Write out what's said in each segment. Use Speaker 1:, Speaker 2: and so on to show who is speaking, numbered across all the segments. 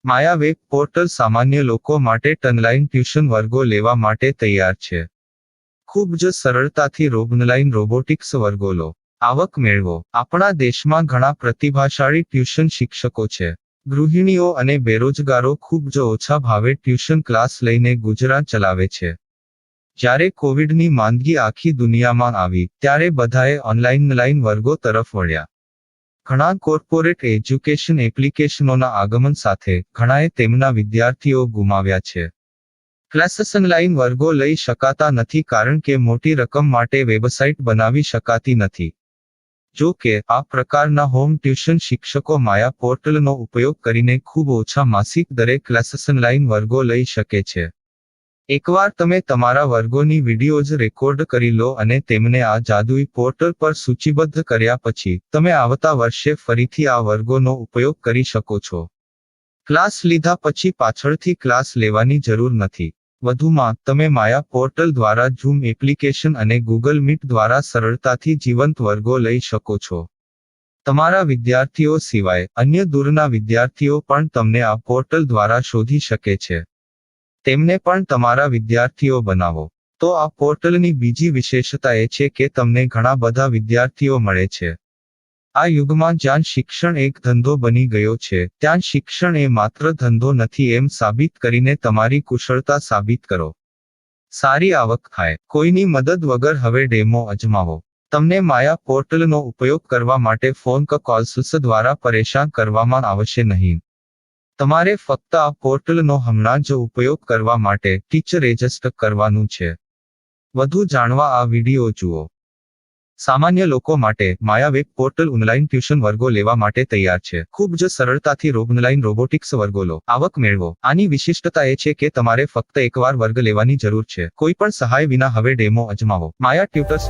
Speaker 1: માયા web portal સામાન્ય લોકો માટે ઓનલાઈન ટ્યુશન વર્ગો લેવા માટે તૈયાર છે. ખૂબ જ સરળતાથી ઓનલાઈન રોબોટિક્સ વર્ગો લો, આવક મેળવો. આપણા દેશમાં ઘણા પ્રતિભાશાળી ટ્યુશન શિક્ષકો છે. ગૃહિણીઓ અને બેરોજગારો ખૂબ જ ઓછા ભાવે ટ્યુશન ક્લાસ લઈને ગુજરાન ચલાવે છે. જ્યારે કોવિડની માંદગી આખી દુનિયામાં આવી ત્યારે બધાએ ઓનલાઈન વર્ગો તરફ વળ્યા. ઘણા કોર્પોરેટ એજ્યુકેશન એપ્લિકેશનોના આગમન સાથે ઘણાએ તેમના વિદ્યાર્થીઓ ગુમાવ્યા છે. ક્લાસીસ ઓનલાઈન વર્ગો લઈ શકાતા નથી કારણ કે મોટી રકમ માટે વેબસાઇટ બનાવી શકાતી નથી. જો કે આ પ્રકારના હોમ ટ્યુશન શિક્ષકો માયા પોર્ટલનો ઉપયોગ કરીને ખૂબ ઓછા માસિક દરે ક્લાસીસ ઓનલાઈન વર્ગો લઈ શકે છે. એકવાર તમે તમારા વર્ગોની વિડીયોઝ રેકોર્ડ કરી લો અને તેમને આ જાદુઈ પોર્ટલ પર સૂચિબદ્ધ કર્યા પછી તમે આવતા વર્ષે ફરીથી આ વર્ગોનો ઉપયોગ કરી શકો છો. ક્લાસ લીધા પછી પાછળથી ક્લાસ લેવાની જરૂર નથી. વધુમાં તમે માયા પોર્ટલ દ્વારા ઝૂમ એપ્લિકેશન અને ગૂગલ મીટ દ્વારા સરળતાથી જીવંત વર્ગો લઈ શકો છો. તમારા વિદ્યાર્થીઓ સિવાય અન્ય દૂરના વિદ્યાર્થીઓ પણ તમને આ પોર્ટલ દ્વારા શોધી શકે છે. તેમને પણ તમારા વિદ્યાર્થીઓ બનાવો. તો આ પોર્ટલની બીજી વિશેષતા એ છે કે તમને ઘણા બધા વિદ્યાર્થીઓ મળે છે. આ યુગમાં જ્યાં શિક્ષણ એક ધંધો બની ગયો છે ત્યાં શિક્ષણ એ માત્ર ધંધો નથી એમ સાબિત કરીને તમારી કુશળતા સાબિત કરો. સારી આવક થાય. કોઈની મદદ વગર હવે ડેમો અજમાવો. તમને માયા પોર્ટલનો ઉપયોગ કરવા માટે ફોન કોલ્સ દ્વારા પરેશાન કરવામાં આવશે નહીં. તમારે ફક્ત આ પોર્ટલનો હમણાં જ ઉપયોગ કરવા માટે ટીચર રજિસ્ટર કરવાનું છે. વધુ જાણવા આ વિડિયો જુઓ. સામાન્ય લોકો માટે માયા વેબ પોર્ટલ ઓનલાઈન ટ્યુશન વર્ગો લેવા માટે તૈયાર છે. ખૂબ જ સરળતાથી ઓનલાઈન રોબોટિક્સ વર્ગો લો, આવક મેળવો. આની વિશિષ્ટતા એ છે કે તમારે ફક્ત એકવાર વર્ગ લેવાની જરૂર છે. કોઈ પણ સહાય વિના હવે ડેમો અજમાવો. માયા ટ્યુટર્સ.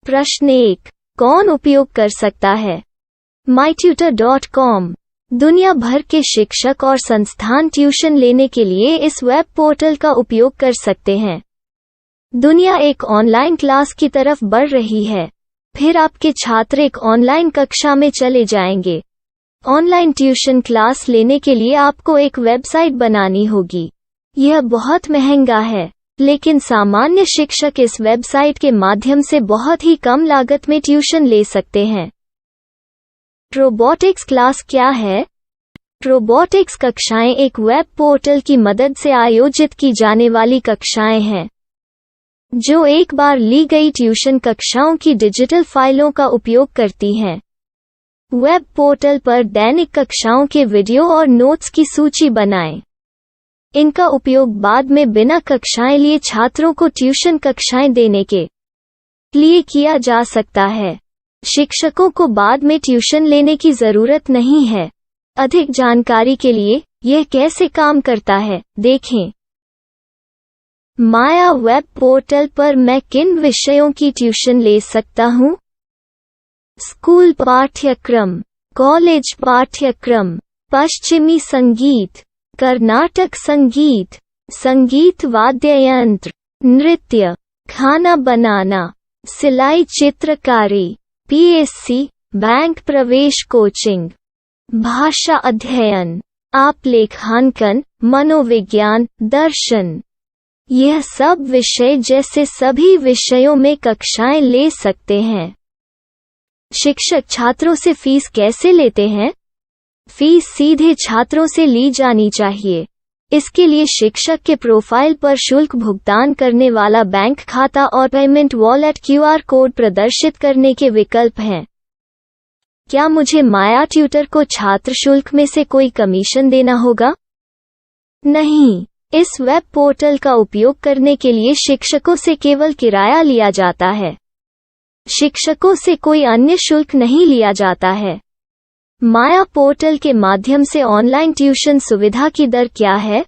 Speaker 2: प्रश्न 1. कौन उपयोग कर सकता है? mytutor.com दुनिया भर के शिक्षक और संस्थान ट्यूशन लेने के लिए इस वेब पोर्टल का उपयोग कर सकते हैं. दुनिया एक ऑनलाइन क्लास की तरफ बढ़ रही है. फिर आपके छात्र एक ऑनलाइन कक्षा में चले जाएंगे. ऑनलाइन ट्यूशन क्लास लेने के लिए आपको एक वेबसाइट बनानी होगी. यह बहुत महंगा है, लेकिन सामान्य शिक्षक इस वेबसाइट के माध्यम से बहुत ही कम लागत में ट्यूशन ले सकते हैं. रोबोटिक्स क्लास क्या है? रोबोटिक्स कक्षाएं एक वेब पोर्टल की मदद से आयोजित की जाने वाली कक्षाएं हैं, जो एक बार ली गई ट्यूशन कक्षाओं की डिजिटल फाइलों का उपयोग करती हैं. वेब पोर्टल पर दैनिक कक्षाओं के वीडियो और नोट्स की सूची बनाएं. इनका उपयोग बाद में बिना कक्षाएं लिए छात्रों को ट्यूशन कक्षाएं देने के लिए किया जा सकता है. शिक्षकों को बाद में ट्यूशन लेने की जरूरत नहीं है. अधिक जानकारी के लिए यह कैसे काम करता है देखें. माया वेब पोर्टल पर मैं किन विषयों की ट्यूशन ले सकता हूँ? स्कूल पाठ्यक्रम, कॉलेज पाठ्यक्रम, पश्चिमी संगीत, कर्नाटक संगीत, संगीत वाद्य यंत्र, नृत्य, खाना बनाना, सिलाई चित्रकारी, पीएससी, बैंक प्रवेश कोचिंग, भाषा अध्ययन, आलेखांकन, मनोविज्ञान, दर्शन. यह सब विषय जैसे सभी विषयों में कक्षाएं ले सकते हैं. शिक्षक छात्रों से फीस कैसे लेते हैं? फीस सीधे छात्रों से ली जानी चाहिए. इसके लिए शिक्षक के प्रोफाइल पर शुल्क भुगतान करने वाला बैंक खाता और पेमेंट वॉलेट क्यूआर कोड प्रदर्शित करने के विकल्प हैं. क्या मुझे माया ट्यूटर को छात्र शुल्क में से कोई कमीशन देना होगा? नहीं. इस वेब पोर्टल का उपयोग करने के लिए शिक्षकों से केवल किराया लिया जाता है. शिक्षकों से कोई अन्य शुल्क नहीं लिया जाता है. माया पोर्टल के माध्यम से ऑनलाइन ट्यूशन सुविधा की दर क्या है?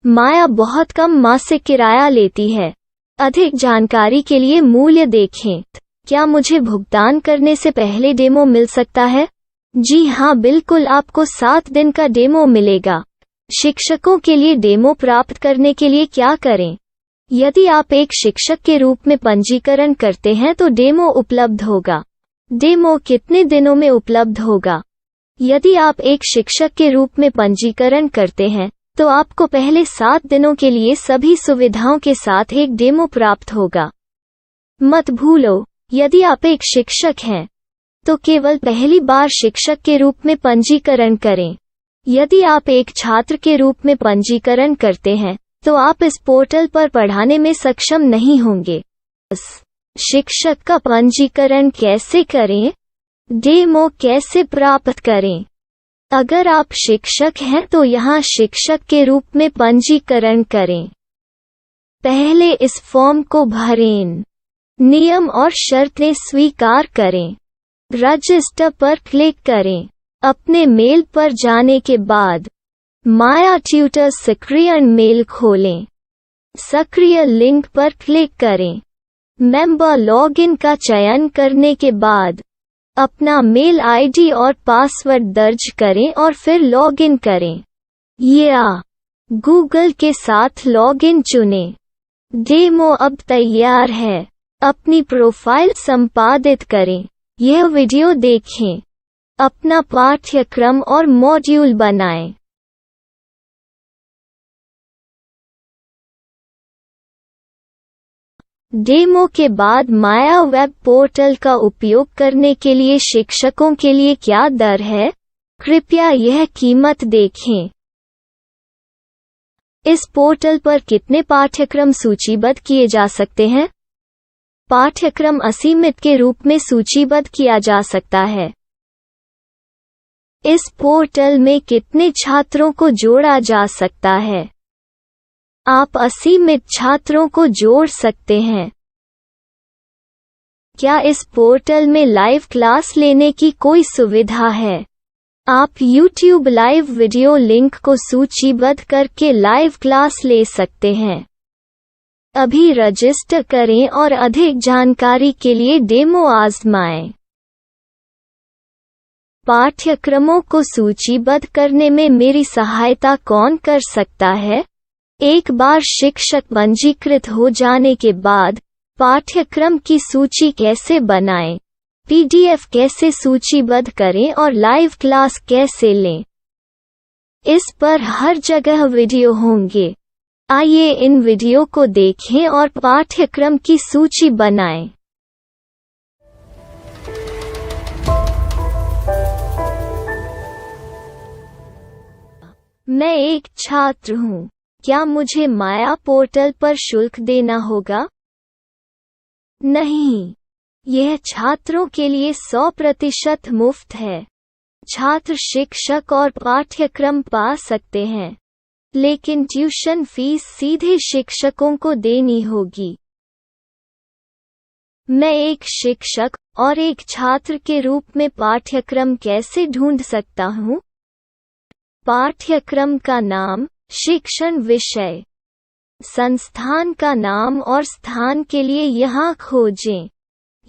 Speaker 2: माया बहुत कम मासिक किराया लेती है. अधिक जानकारी के लिए मूल्य देखें. क्या मुझे भुगतान करने से पहले डेमो मिल सकता है? जी हाँ, बिल्कुल. आपको 7 दिन का डेमो मिलेगा. शिक्षकों के लिए डेमो प्राप्त करने के लिए क्या करें? यदि आप एक शिक्षक के रूप में पंजीकरण करते हैं तो डेमो उपलब्ध होगा. डेमो कितने दिनों में उपलब्ध होगा? यदि आप एक शिक्षक के रूप में पंजीकरण करते हैं, तो आपको पहले 7 दिनों के लिए सभी सुविधाओं के साथ एक डेमो प्राप्त होगा। मत भूलो, यदि आप एक शिक्षक हैं, तो केवल पहली बार शिक्षक के रूप में पंजीकरण करें। यदि आप एक छात्र के रूप में पंजीकरण करते हैं, तो आप इस पोर्टल पर पढ़ाने में सक्षम नहीं होंगे। शिक्षक का पंजीकरण कैसे करें? डेमो कैसे प्राप्त करें? अगर आप शिक्षक हैं तो यहाँ शिक्षक के रूप में पंजीकरण करें। पहले इस फॉर्म को भरें। नियम और शर्तें स्वीकार करें। रजिस्टर पर क्लिक करें। अपने मेल पर जाने के बाद माया ट्यूटर सक्रिय मेल खोलें। सक्रिय लिंक पर क्लिक करें। मेंबर लॉगिन का चयन करने के बाद अपना मेल आईडी और पासवर्ड दर्ज करें और फिर लॉगिन करें या गूगल के साथ लॉगिन चुनें। डेमो अब तैयार है। अपनी प्रोफाइल संपादित करें। यह वीडियो देखें। अपना पाठ्यक्रम और मॉड्यूल बनाएं। डेमो के बाद माया वेब पोर्टल का उपयोग करने के लिए शिक्षकों के लिए क्या दर है? कृपया यह कीमत देखें। इस पोर्टल पर कितने पाठ्यक्रम सूचीबद्ध किए जा सकते हैं? पाठ्यक्रम असीमित के रूप में सूचीबद्ध किया जा सकता है। इस पोर्टल में कितने छात्रों को जोड़ा जा सकता है? आप असीमित छात्रों को जोड़ सकते हैं। क्या इस पोर्टल में लाइव क्लास लेने की कोई सुविधा है? आप YouTube लाइव वीडियो लिंक को सूचीबद्ध करके लाइव क्लास ले सकते हैं। अभी रजिस्टर करें और अधिक जानकारी के लिए डेमो आजमाएं। पाठ्यक्रमों को सूचीबद्ध करने में मेरी सहायता कौन कर सकता है? एक बार शिक्षक पंजीकृत हो जाने के बाद पाठ्यक्रम की सूची कैसे बनाएं, PDF कैसे सूचीबद्ध करें और लाइव क्लास कैसे लें, इस पर हर जगह वीडियो होंगे। आइए इन वीडियो को देखें और पाठ्यक्रम की सूची बनाएं। मैं एक छात्र हूँ। क्या मुझे माया पोर्टल पर शुल्क देना होगा? नहीं, यह छात्रों के लिए 100% मुफ्त है। छात्र शिक्षक और पाठ्यक्रम पा सकते हैं, लेकिन ट्यूशन फीस सीधे शिक्षकों को देनी होगी। मैं एक शिक्षक और एक छात्र के रूप में पाठ्यक्रम कैसे ढूंढ सकता हूँ? पाठ्यक्रम का नाम, शिक्षण विषय, संस्थान का नाम और स्थान के लिए यहाँ खोजें।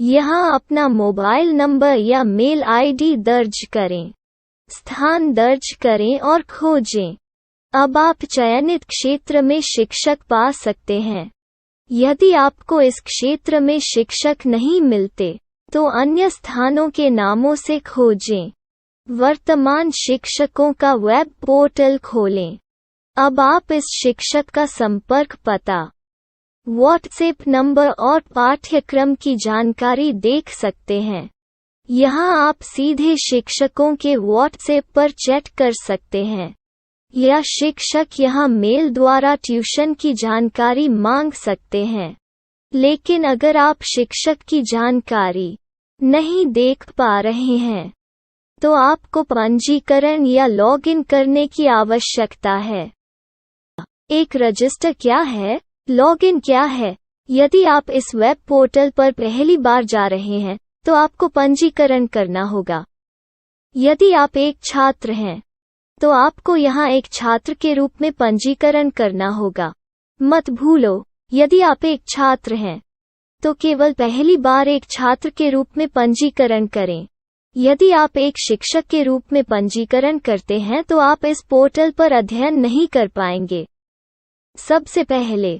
Speaker 2: यहाँ अपना मोबाइल नंबर या मेल आईडी दर्ज करें। स्थान दर्ज करें और खोजें। अब आप चयनित क्षेत्र में शिक्षक पा सकते हैं। यदि आपको इस क्षेत्र में शिक्षक नहीं मिलते, तो अन्य स्थानों के नामों से खोजें। वर्तमान शिक्षकों का वेब पोर्टल खोलें। अब आप इस शिक्षक का संपर्क पता, व्हाट्सएप नंबर और पाठ्यक्रम की जानकारी देख सकते हैं। यहाँ आप सीधे शिक्षकों के व्हाट्सएप पर चैट कर सकते हैं, या शिक्षक यहाँ मेल द्वारा ट्यूशन की जानकारी मांग सकते हैं। लेकिन अगर आप शिक्षक की जानकारी नहीं देख पा रहे हैं, तो आपको पंजीकरण या लॉगिन करने की आवश्यकता है। एक रजिस्टर क्या है? लॉगिन क्या है? यदि आप इस वेब पोर्टल पर पहली बार जा रहे हैं, तो आपको पंजीकरण करना होगा। यदि आप एक छात्र हैं, तो आपको यहाँ एक छात्र के रूप में पंजीकरण करना होगा। मत भूलो, यदि आप एक छात्र हैं, तो केवल पहली बार एक छात्र के रूप में पंजीकरण करें। यदि आप एक शिक्षक के रूप में पंजीकरण करते हैं तो आप इस पोर्टल पर अध्ययन नहीं कर पाएंगे। सबसे पहले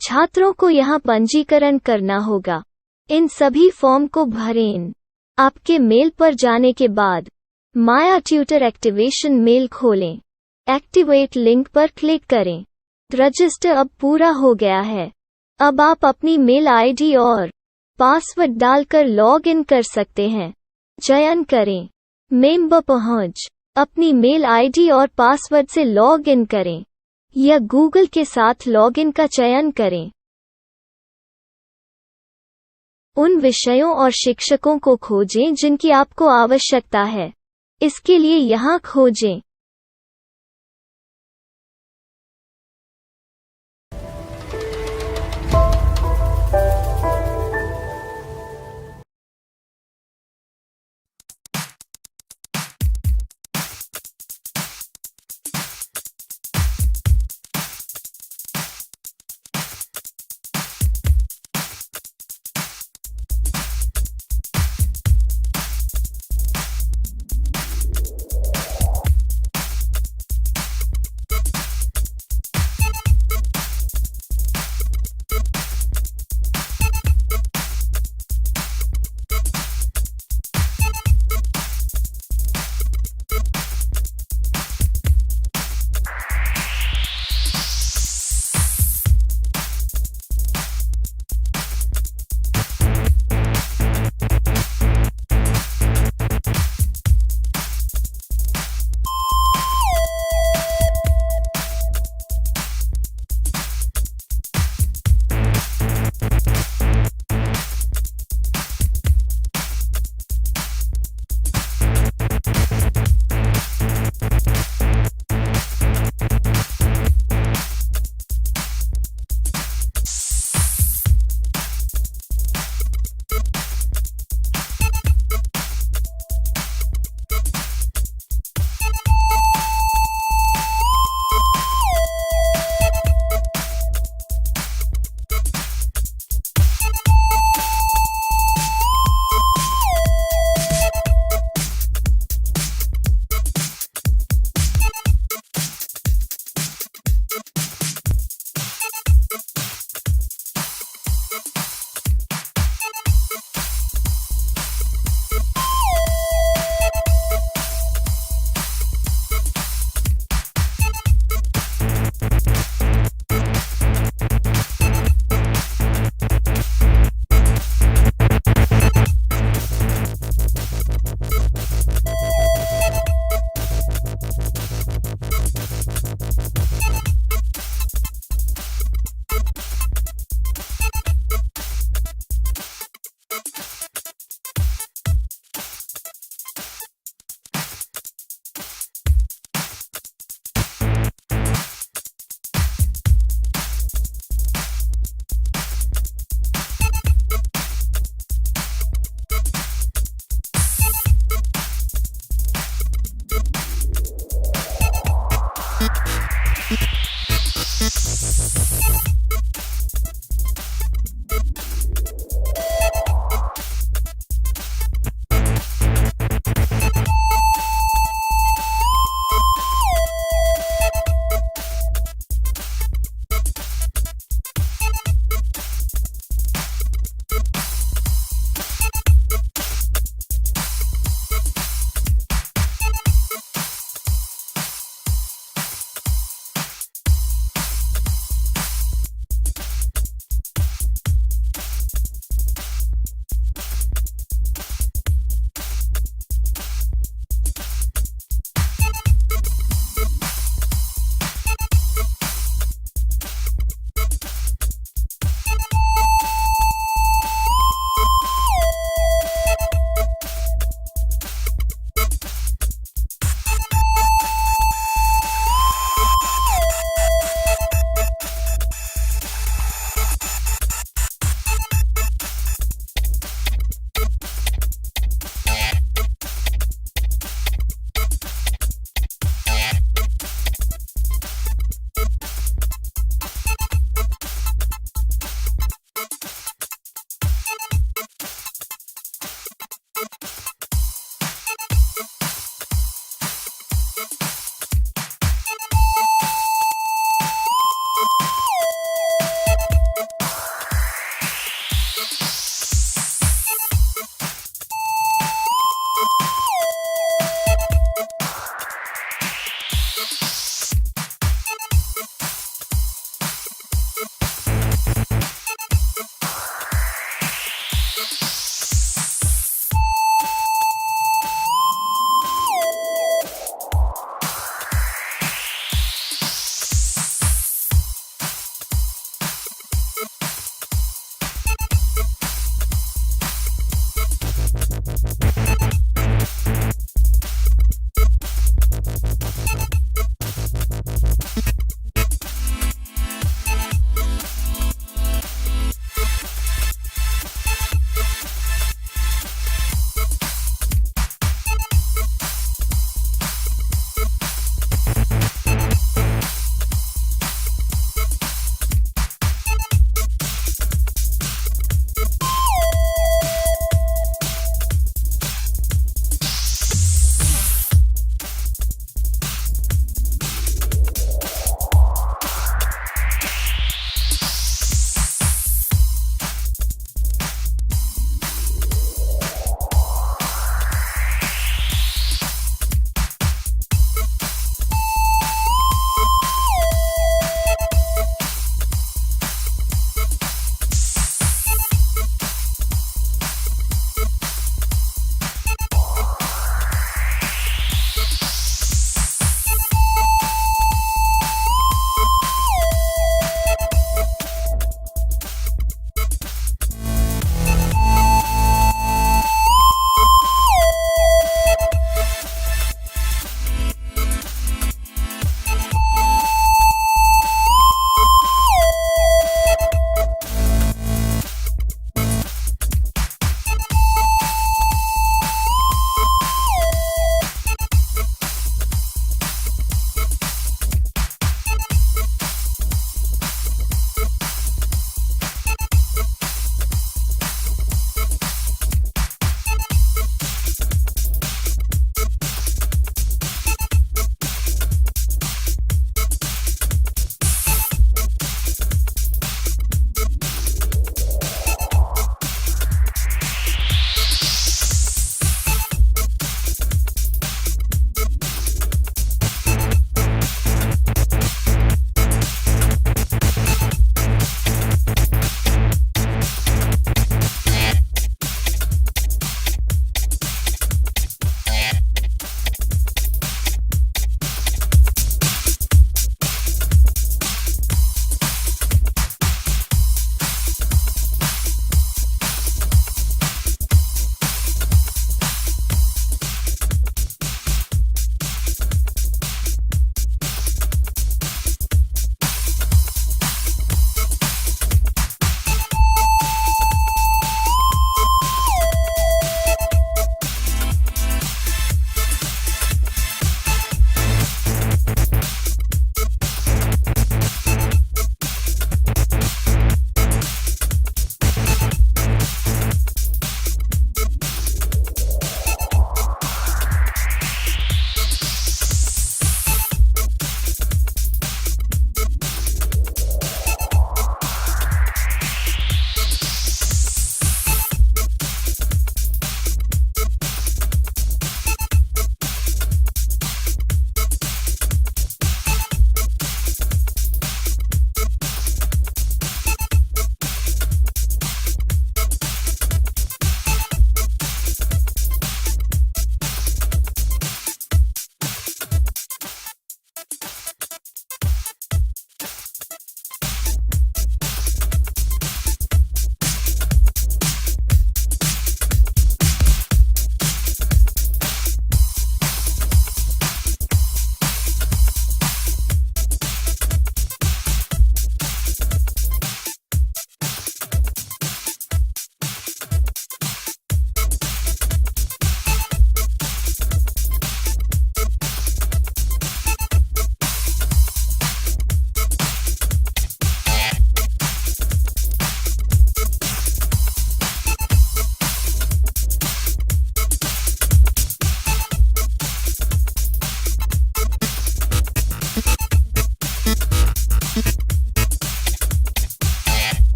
Speaker 2: छात्रों को यहाँ पंजीकरण करना होगा। इन सभी फॉर्म को भरें। आपके मेल पर जाने के बाद माया ट्यूटर एक्टिवेशन मेल खोलें। एक्टिवेट लिंक पर क्लिक करें। रजिस्टर अब पूरा हो गया है। अब आप अपनी मेल आईडी और पासवर्ड डालकर लॉग इन कर सकते हैं। चयन करें मेंबर पहुंच। अपनी मेल आईडी और पासवर्ड से लॉग इन करें या गूगल के साथ लॉग इन का चयन करें। उन विषयों और शिक्षकों को खोजें जिनकी आपको आवश्यकता है। इसके लिए यहाँ खोजें।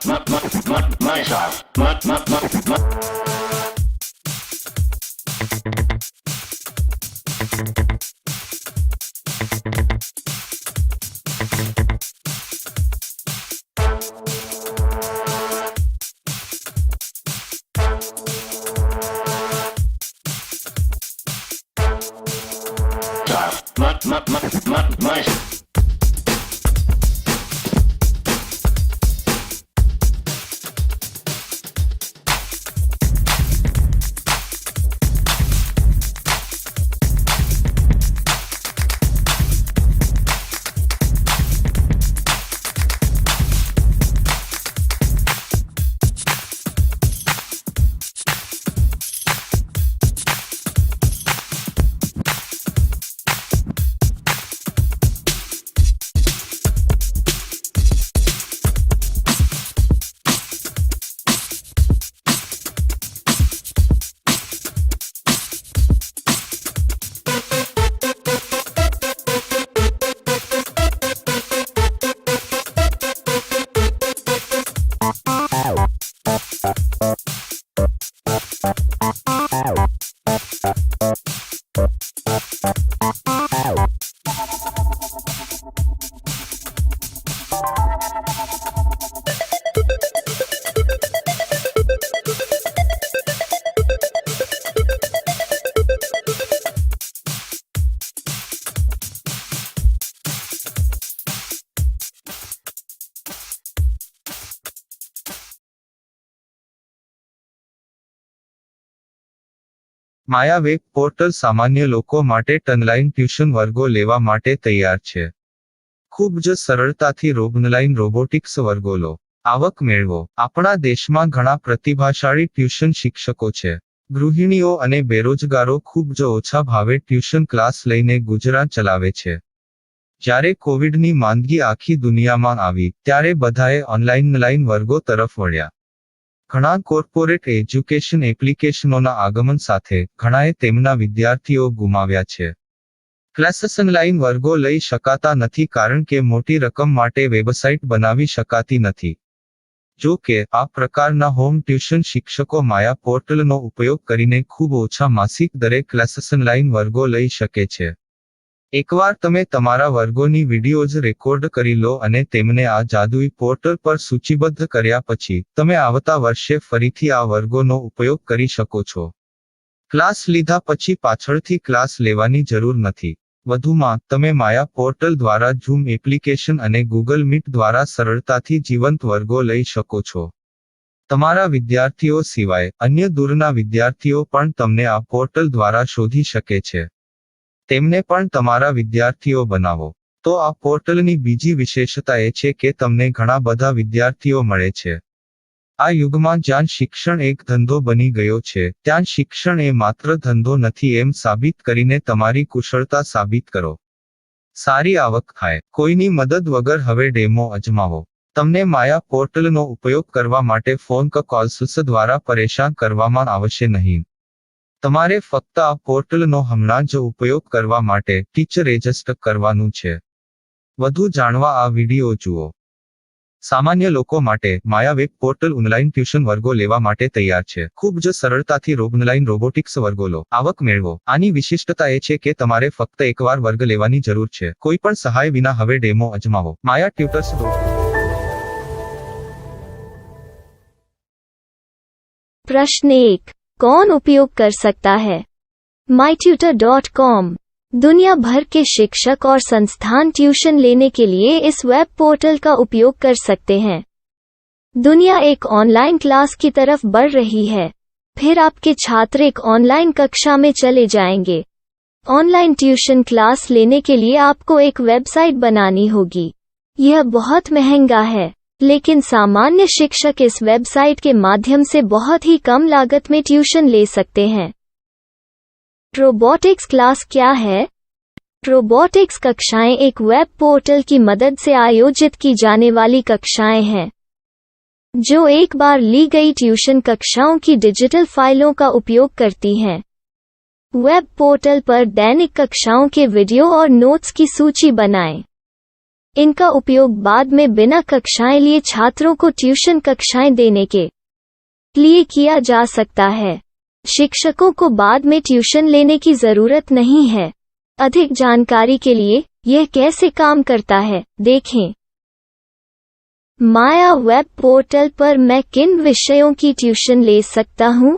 Speaker 3: My style. My
Speaker 1: Maya web portal સામાન્ય લોકો માટે ઓનલાઈન ટ્યુશન વર્ગો લેવા માટે તૈયાર છે. ખૂબ જ સરળતાથી ઓનલાઈન રોબોટિક્સ વર્ગો લો. આવક મેળવો. આપણા દેશમાં ઘણા પ્રતિભાશાળી ટ્યુશન શિક્ષકો છે. ગૃહિણીઓ અને બેરોજગારો ખૂબ જ ઓછા ભાવે ટ્યુશન ક્લાસ લઈને ગુજરાન ચલાવે છે. જ્યારે કોવિડની માંદગી આખી દુનિયામાં આવી ત્યારે બધાએ ઓનલાઈન વર્ગો તરફ વળ્યા. ઘણા કોર્પોરેટ એજ્યુકેશન એપ્લિકેશનોના આગમન સાથે ઘણાએ તેમના વિદ્યાર્થીઓ ગુમાવ્યા છે. ક્લાસીસ ઓનલાઈન વર્ગો લઈ શકાતા નથી કારણ કે મોટી રકમ માટે વેબસાઇટ બનાવી શકાતી નથી. જો કે આ પ્રકારના હોમ ટ્યુશન શિક્ષકો માયા પોર્ટલનો ઉપયોગ કરીને ખૂબ ઓછા માસિક દરે ક્લાસીસ ઓનલાઈન વર્ગો લઈ શકે છે. એકવાર તમે તમારા વર્ગોની વિડીયોઝ રેકોર્ડ કરી લો અને તેમને આ જાદુઈ પોર્ટલ પર સૂચિબદ્ધ કર્યા પછી તમે આવતા વર્ષે ફરીથી આ વર્ગોનો ઉપયોગ કરી શકો છો. ક્લાસ લીધા પછી પાછળથી ક્લાસ લેવાની જરૂર નથી. વધુમાં તમે માયા પોર્ટલ દ્વારા ઝૂમ એપ્લિકેશન અને ગૂગલ મીટ દ્વારા સરળતાથી જીવંત વર્ગો લઈ શકો છો. તમારા વિદ્યાર્થીઓ સિવાય અન્ય દૂરના વિદ્યાર્થીઓ પણ તમને આ પોર્ટલ દ્વારા શોધી શકે છે. તેમને પણ તમારા વિદ્યાર્થીઓ બનાવો. તો આ પોર્ટલની બીજી વિશેષતા એ છે કે તમને ઘણા બધા વિદ્યાર્થીઓ મળે છે. આ યુગમાં જ્યાં શિક્ષણ એક ધંધો બની ગયો છે ત્યાં શિક્ષણ એ માત્ર ધંધો નથી એમ સાબિત કરીને તમારી કુશળતા સાબિત કરો. સારી આવક થાય. કોઈની મદદ વગર હવે ડેમો અજમાવો. તમને માયા પોર્ટલનો ઉપયોગ કરવા માટે ફોન કોલ્સ દ્વારા પરેશાન કરવામાં આવશે નહીં. તમારે ફક્ત આ પોર્ટલનો હમણાં જ ઉપયોગ કરવા માટે ટીચર રજિસ્ટર કરવાનું છે. વધુ જાણવા આ વિડિયો જુઓ. સામાન્ય લોકો માટે માયા વેબ પોર્ટલ ઓનલાઈન ટ્યુશન વર્ગો લેવા માટે તૈયાર છે. ખૂબ જ સરળતાથી ઓનલાઈન રોબોટિક્સ વર્ગો લો. આવક મેળવો. આની વિશિષ્ટતા એ છે કે તમારે ફક્ત એકવાર વર્ગ લેવાની જરૂર છે. કોઈ પણ સહાય વિના હવે ડેમો અજમાવો. માયા ટ્યુટર્સ.
Speaker 2: प्रश्न 1. कौन उपयोग कर सकता है? mytutor.com दुनिया भर के शिक्षक और संस्थान ट्यूशन लेने के लिए इस वेब पोर्टल का उपयोग कर सकते हैं. दुनिया एक ऑनलाइन क्लास की तरफ बढ़ रही है. फिर आपके छात्र एक ऑनलाइन कक्षा में चले जाएंगे. ऑनलाइन ट्यूशन क्लास लेने के लिए आपको एक वेबसाइट बनानी होगी. यह बहुत महंगा है, लेकिन सामान्य शिक्षक इस वेबसाइट के माध्यम से बहुत ही कम लागत में ट्यूशन ले सकते हैं. रोबोटिक्स क्लास क्या है? रोबोटिक्स कक्षाएं एक वेब पोर्टल की मदद से आयोजित की जाने वाली कक्षाएं हैं, जो एक बार ली गई ट्यूशन कक्षाओं की डिजिटल फाइलों का उपयोग करती हैं. वेब पोर्टल पर दैनिक कक्षाओं के वीडियो और नोट्स की सूची बनाएं. इनका उपयोग बाद में बिना कक्षाएं लिए छात्रों को ट्यूशन कक्षाएं देने के लिए किया जा सकता है। शिक्षकों को बाद में ट्यूशन लेने की जरूरत नहीं है। अधिक जानकारी के लिए यह कैसे काम करता है, देखें। माया वेब पोर्टल पर मैं किन विषयों की ट्यूशन ले सकता हूँ?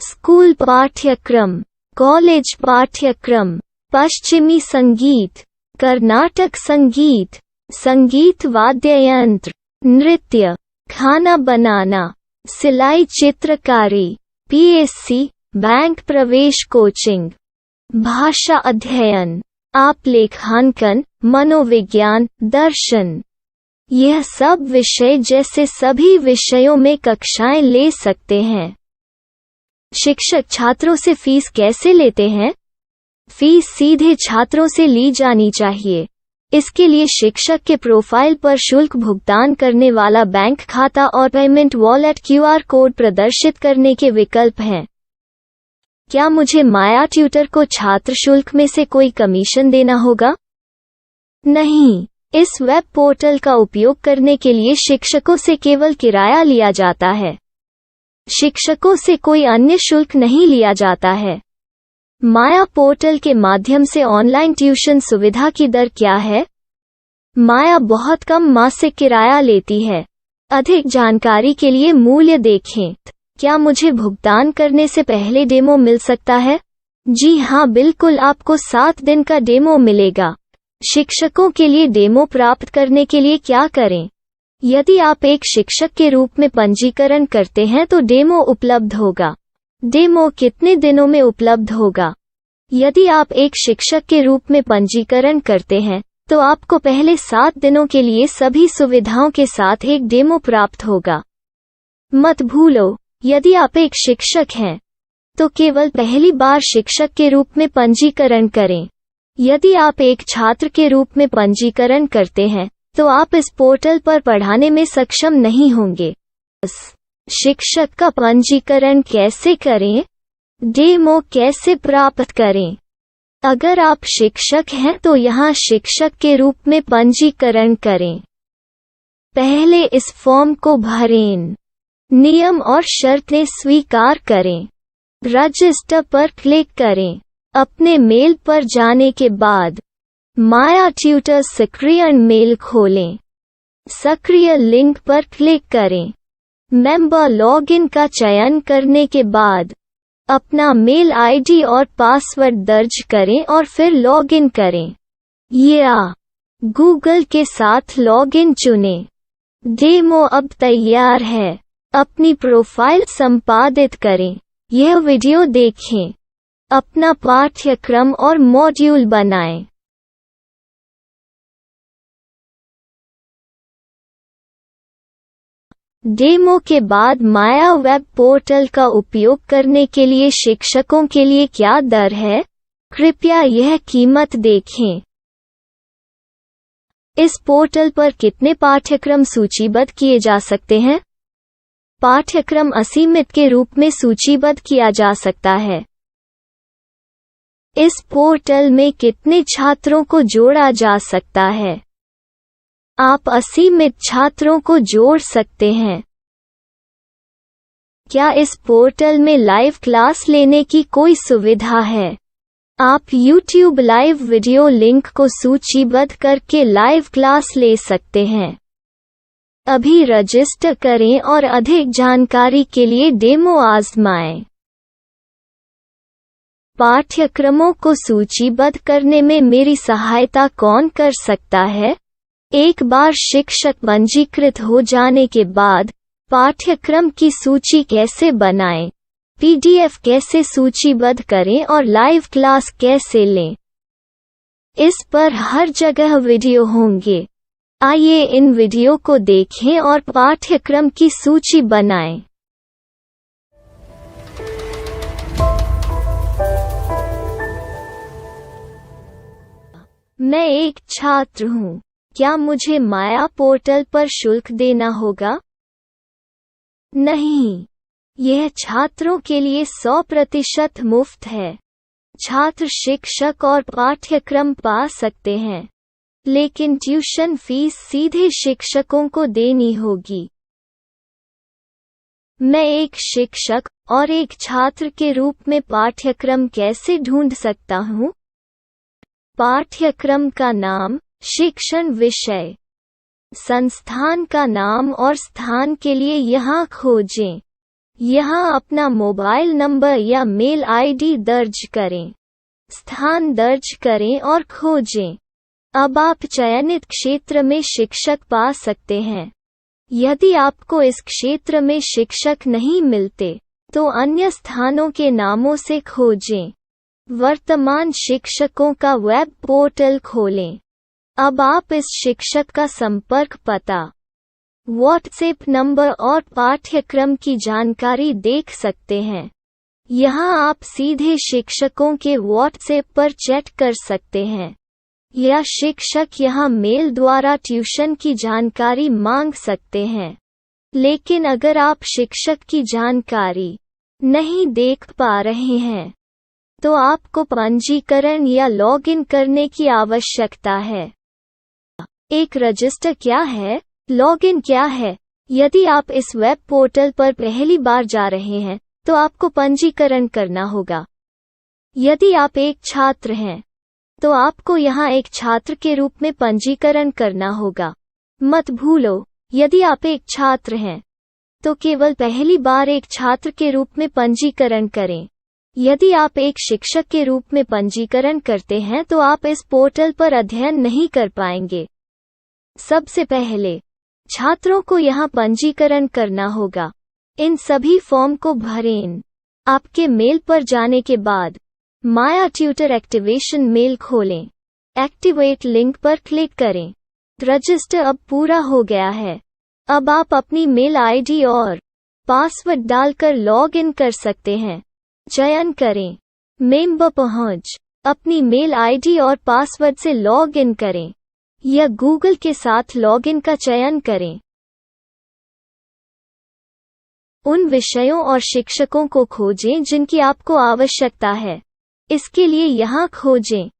Speaker 2: स्कूल पाठ्यक्रम, कॉलेज पाठ्यक्रम, पश्चिमी संगीत, कर्नाटक संगीत, संगीत वाद्य यंत्र, नृत्य, खाना बनाना, सिलाई चित्रकारी, पीएससी, बैंक प्रवेश कोचिंग, भाषा अध्ययन, आप लेखांकन, मनोविज्ञान, दर्शन। यह सब विषय जैसे सभी विषयों में कक्षाएं ले सकते हैं। शिक्षक छात्रों से फीस कैसे लेते हैं? फीस सीधे छात्रों से ली जानी चाहिए। इसके लिए शिक्षक के प्रोफाइल पर शुल्क भुगतान करने वाला बैंक खाता और पेमेंट वॉलेट क्यूआर कोड प्रदर्शित करने के विकल्प हैं। क्या मुझे माया ट्यूटर को छात्र शुल्क में से कोई कमीशन देना होगा? नहीं, इस वेब पोर्टल का उपयोग करने के लिए शिक्षकों से केवल किराया लिया जाता है। शिक्षकों से कोई अन्य शुल्क नहीं लिया जाता है। माया पोर्टल के माध्यम से ऑनलाइन ट्यूशन सुविधा की दर क्या है? माया बहुत कम मासिक किराया लेती है। अधिक जानकारी के लिए मूल्य देखें। क्या मुझे भुगतान करने से पहले डेमो मिल सकता है? जी हाँ, बिल्कुल, आपको 7 दिन का डेमो मिलेगा। शिक्षकों के लिए डेमो प्राप्त करने के लिए क्या करें? यदि आप एक शिक्षक के रूप में पंजीकरण करते हैं तो डेमो उपलब्ध होगा। डेमो कितने दिनों में उपलब्ध होगा? यदि आप एक शिक्षक के रूप में पंजीकरण करते हैं तो आपको पहले 7 दिनों के लिए सभी सुविधाओं के साथ एक डेमो प्राप्त होगा। मत भूलो, यदि आप एक शिक्षक हैं तो केवल पहली बार शिक्षक के रूप में पंजीकरण करें। यदि आप एक छात्र के रूप में पंजीकरण करते हैं तो आप इस पोर्टल पर पढ़ाने में सक्षम नहीं होंगे। शिक्षक का पंजीकरण कैसे करें? डेमो कैसे प्राप्त करें? अगर आप शिक्षक हैं तो यहाँ शिक्षक के रूप में पंजीकरण करें। पहले इस फॉर्म को भरें। नियम और शर्तें स्वीकार करें। रजिस्टर पर क्लिक करें। अपने मेल पर जाने के बाद माया ट्यूटर सक्रिय मेल खोलें। सक्रिय लिंक पर क्लिक करें। मेंबर लॉगिन का चयन करने के बाद अपना मेल आईडी और पासवर्ड दर्ज करें और फिर लॉगिन करें या गूगल के साथ लॉगिन चुनें। डेमो अब तैयार है। अपनी प्रोफाइल संपादित करें। यह वीडियो देखें। अपना पाठ्यक्रम और मॉड्यूल बनाएं। डेमो के बाद माया वेब पोर्टल का उपयोग करने के लिए शिक्षकों के लिए क्या दर है? कृपया यह कीमत देखें। इस पोर्टल पर कितने पाठ्यक्रम सूचीबद्ध किए जा सकते हैं? पाठ्यक्रम असीमित के रूप में सूचीबद्ध किया जा सकता है। इस पोर्टल में कितने छात्रों को जोड़ा जा सकता है? आप असीमित छात्रों को जोड़ सकते हैं। क्या इस पोर्टल में लाइव क्लास लेने की कोई सुविधा है? आप YouTube लाइव वीडियो लिंक को सूचीबद्ध करके लाइव क्लास ले सकते हैं। अभी रजिस्टर करें और अधिक जानकारी के लिए डेमो आजमाएं। पाठ्यक्रमों को सूचीबद्ध करने में मेरी सहायता कौन कर सकता है? एक बार शिक्षक पंजीकृत हो जाने के बाद पाठ्यक्रम की सूची कैसे बनाएं, PDF कैसे सूचीबद्ध करें और लाइव क्लास कैसे लें, इस पर हर जगह वीडियो होंगे। आइए इन वीडियो को देखें और पाठ्यक्रम की सूची बनाएं। मैं एक छात्र हूँ। क्या मुझे माया पोर्टल पर शुल्क देना होगा? नहीं, यह छात्रों के लिए 100% मुफ्त है। छात्र शिक्षक और पाठ्यक्रम पा सकते हैं। लेकिन ट्यूशन फीस सीधे शिक्षकों को देनी होगी। मैं एक शिक्षक और एक छात्र के रूप में पाठ्यक्रम कैसे ढूंढ सकता हूँ? पाठ्यक्रम का नाम, शिक्षण विषय, संस्थान का नाम और स्थान के लिए यहाँ खोजें। यहाँ अपना मोबाइल नंबर या मेल आईडी दर्ज करें। स्थान दर्ज करें और खोजें। अब आप चयनित क्षेत्र में शिक्षक पा सकते हैं। यदि आपको इस क्षेत्र में शिक्षक नहीं मिलते, तो अन्य स्थानों के नामों से खोजें। वर्तमान शिक्षकों का वेब पोर्टल खोलें। अब आप इस शिक्षक का संपर्क पता, व्हाट्सएप नंबर और पाठ्यक्रम की जानकारी देख सकते हैं। यहाँ आप सीधे शिक्षकों के व्हाट्सएप पर चैट कर सकते हैं, या शिक्षक यहाँ मेल द्वारा ट्यूशन की जानकारी मांग सकते हैं। लेकिन अगर आप शिक्षक की जानकारी नहीं देख पा रहे हैं, तो आपको पंजीकरण या लॉगिन करने की आवश्यकता है। एक रजिस्टर क्या है? लॉगिन क्या है? यदि आप इस वेब पोर्टल पर पहली बार जा रहे हैं, तो आपको पंजीकरण करना होगा। यदि आप एक छात्र हैं, तो आपको यहाँ एक छात्र के रूप में पंजीकरण करना होगा। मत भूलो, यदि आप एक छात्र हैं, तो केवल पहली बार एक छात्र के रूप में पंजीकरण करें। यदि आप एक शिक्षक के रूप में पंजीकरण करते हैं, तो आप इस पोर्टल पर अध्ययन नहीं कर पाएंगे। सबसे पहले, छात्रों को यहाँ पंजीकरण करना होगा। इन सभी फॉर्म को भरें। आपके मेल पर जाने के बाद माया ट्यूटर एक्टिवेशन मेल खोलें। एक्टिवेट लिंक पर क्लिक करें। रजिस्टर अब पूरा हो गया है। अब आप अपनी मेल आईडी और पासवर्ड डालकर लॉग इन कर सकते हैं। चयन करें मेंबर पहुंच। अपनी मेल आईडी और पासवर्ड से लॉग इन करें, या गूगल के साथ लॉगिन का चयन करें। उन विषयों और शिक्षकों को खोजें जिनकी आपको आवश्यकता है। इसके लिए यहाँ खोजें।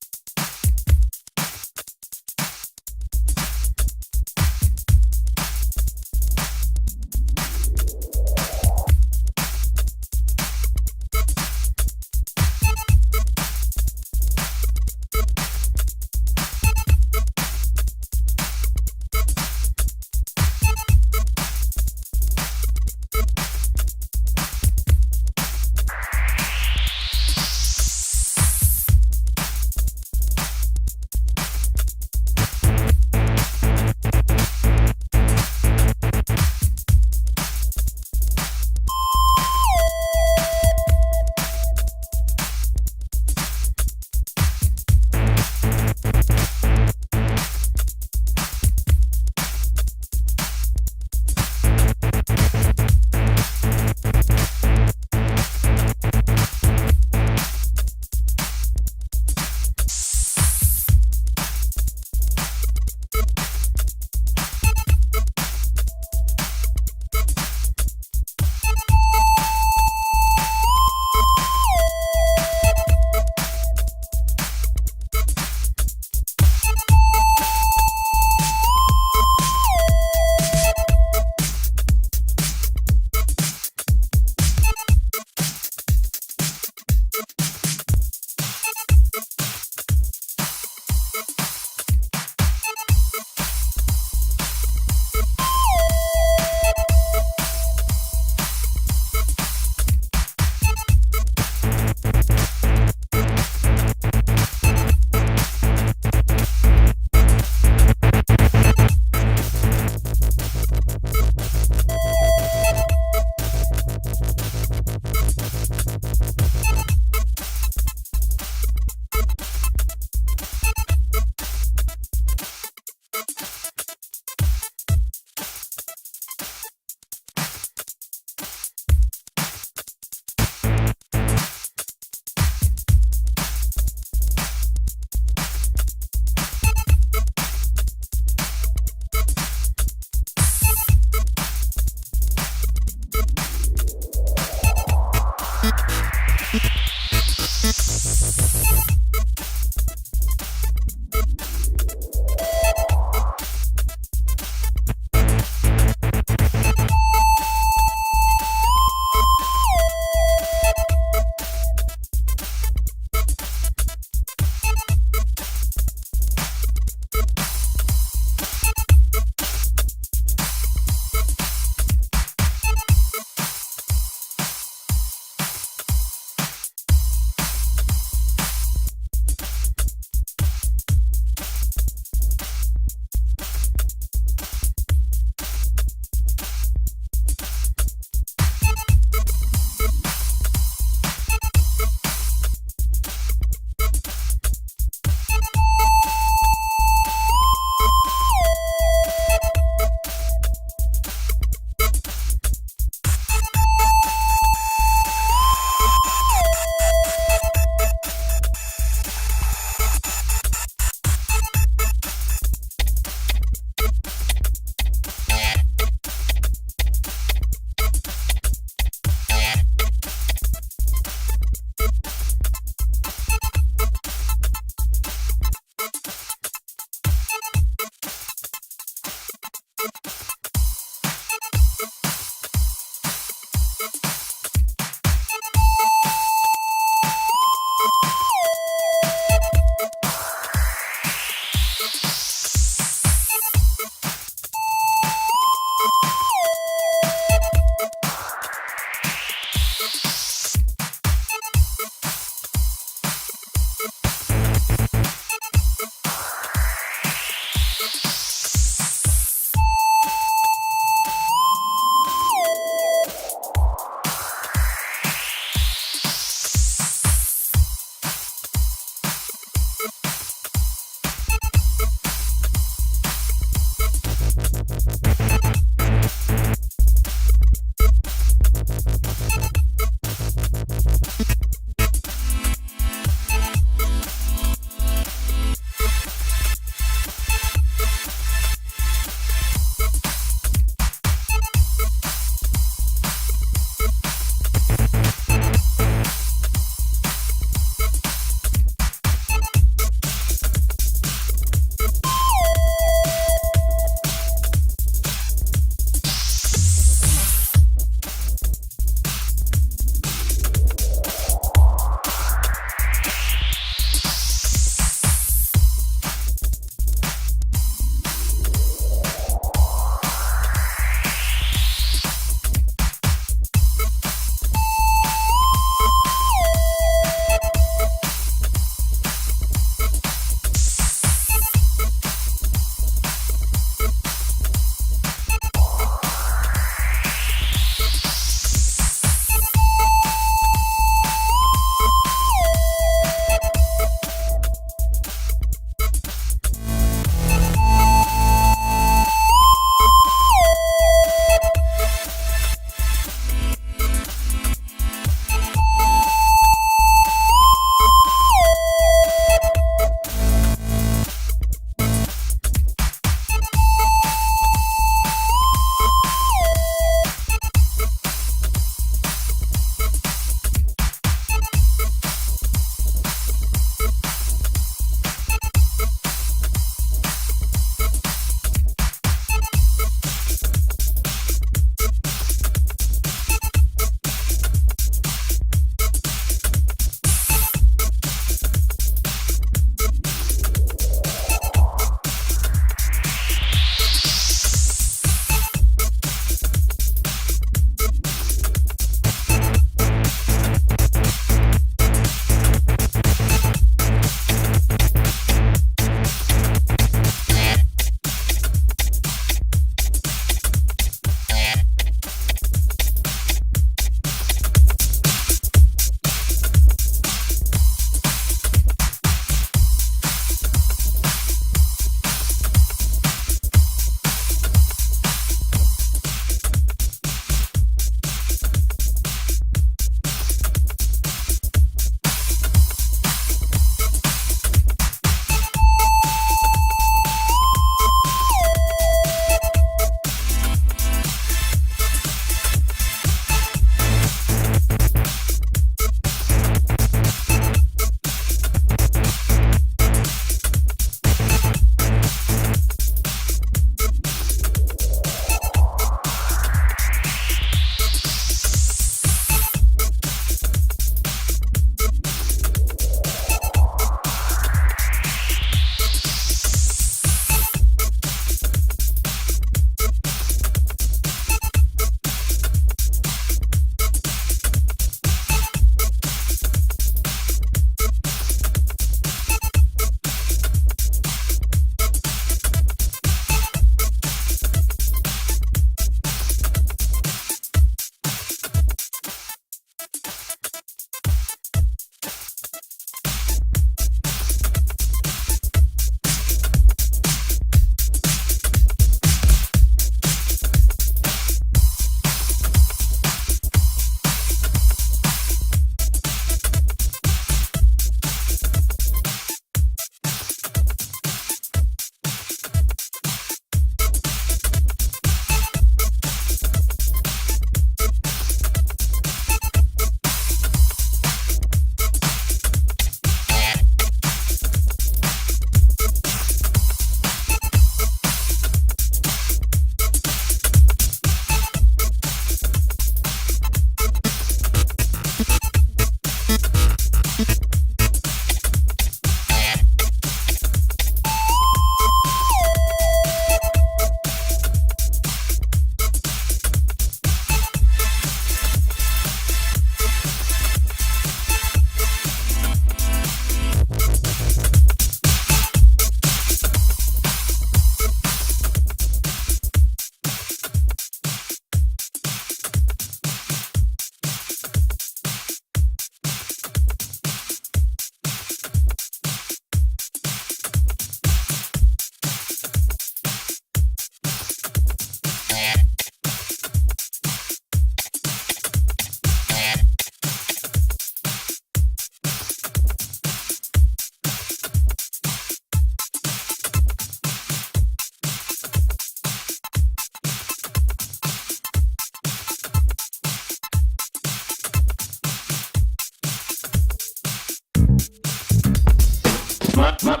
Speaker 3: my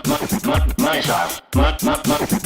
Speaker 3: style. My style.